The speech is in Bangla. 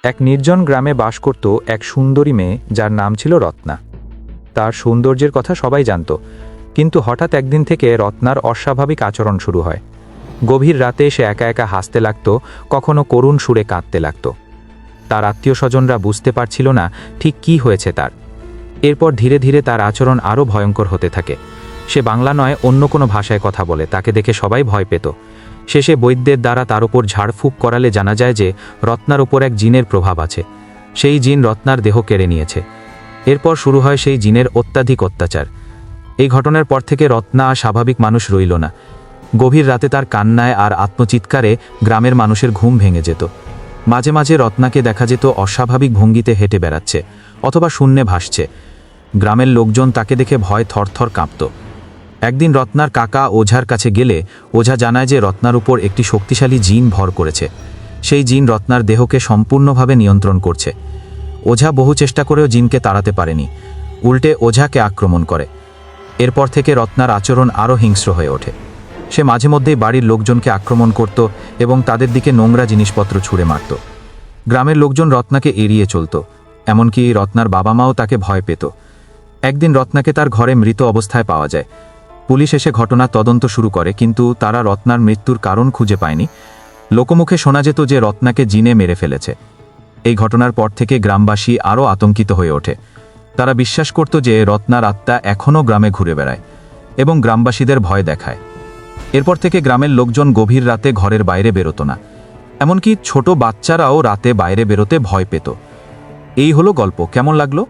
এক নির্জন গ্রামে বাস করত এক সুন্দরী মেয়ে যার নাম ছিল রত্না। তার সৌন্দর্যের কথা সবাই জানত, কিন্তু হঠাৎ একদিন থেকে রত্নার অস্বাভাবিক আচরণ শুরু হয়। গভীর রাতে সে একা একা হাসতে লাগত, কখনো করুণ সুরে কাঁদতে লাগত। তার আত্মীয় স্বজনরা বুঝতে পারছিল না ঠিক কী হয়েছে তার। এরপর ধীরে ধীরে তার আচরণ আরও ভয়ঙ্কর হতে থাকে। সে বাংলা নয়, অন্য কোনো ভাষায় কথা বলে, তাকে দেখে সবাই ভয় পেত। শেষে বৈদ্যের দ্বারা তার ওপর ঝাড়ফুঁক করালে জানা যায় যে রত্নার ওপর এক জিনের প্রভাব আছে। সেই জিন রত্নার দেহ কেড়ে নিয়েছে। এরপর শুরু হয় সেই জিনের অত্যাধিক অত্যাচার। এই ঘটনার পর থেকে রত্না স্বাভাবিক মানুষ রইল না। গভীর রাতে তার কান্নায় আর আত্মচিৎকারে গ্রামের মানুষের ঘুম ভেঙে যেত। মাঝে মাঝে রত্নাকে দেখা যেত অস্বাভাবিক ভঙ্গিতে হেঁটে বেড়াচ্ছে অথবা শূন্যে ভাসছে। গ্রামের লোকজন তাকে দেখে ভয় থরথর কাঁপত। একদিন রত্নার কাকা ওঝার কাছে গেলে ওঝা জানায় যে রত্নার উপর একটি শক্তিশালী জিন ভর করেছে। সেই জিন রত্নার দেহকে সম্পূর্ণভাবে নিয়ন্ত্রণ করছে। ওঝা বহু চেষ্টা করেও জিনকে তাড়াতে পারেনি, উল্টে ওঝাকে আক্রমণ করে। এরপর থেকে রত্নার আচরণ আরও হিংস্র হয়ে ওঠে। সে মাঝে মধ্যেই বাড়ির লোকজনকে আক্রমণ করত এবং তাদের দিকে নোংরা জিনিসপত্র ছুঁড়ে মারত। গ্রামের লোকজন রত্নাকে এড়িয়ে চলত, এমনকি রত্নার বাবা মাও তাকে ভয় পেত। একদিন রত্নাকে তার ঘরে মৃত অবস্থায় পাওয়া যায়। পুলিশ এসে ঘটনা তদন্ত শুরু করে, কিন্তু তারা রত্নার মৃত্যুর কারণ খুঁজে পায়নি। লোকমুখে শোনা যেত যে রত্নাকে জিনে মেরে ফেলেছে। এই ঘটনার পর থেকে গ্রামবাসী আরও আতঙ্কিত হয়ে ওঠে। তারা বিশ্বাস করত যে রত্নার আত্মা এখনও গ্রামে ঘুরে বেড়ায় এবং গ্রামবাসীদের ভয় দেখায়। এরপর থেকে গ্রামের লোকজন গভীর রাতে ঘরের বাইরে বেরোতো না, এমনকি ছোট বাচ্চারাও রাতে বাইরে বেরোতে ভয় পেত। এই হলো গল্প। কেমন লাগলো?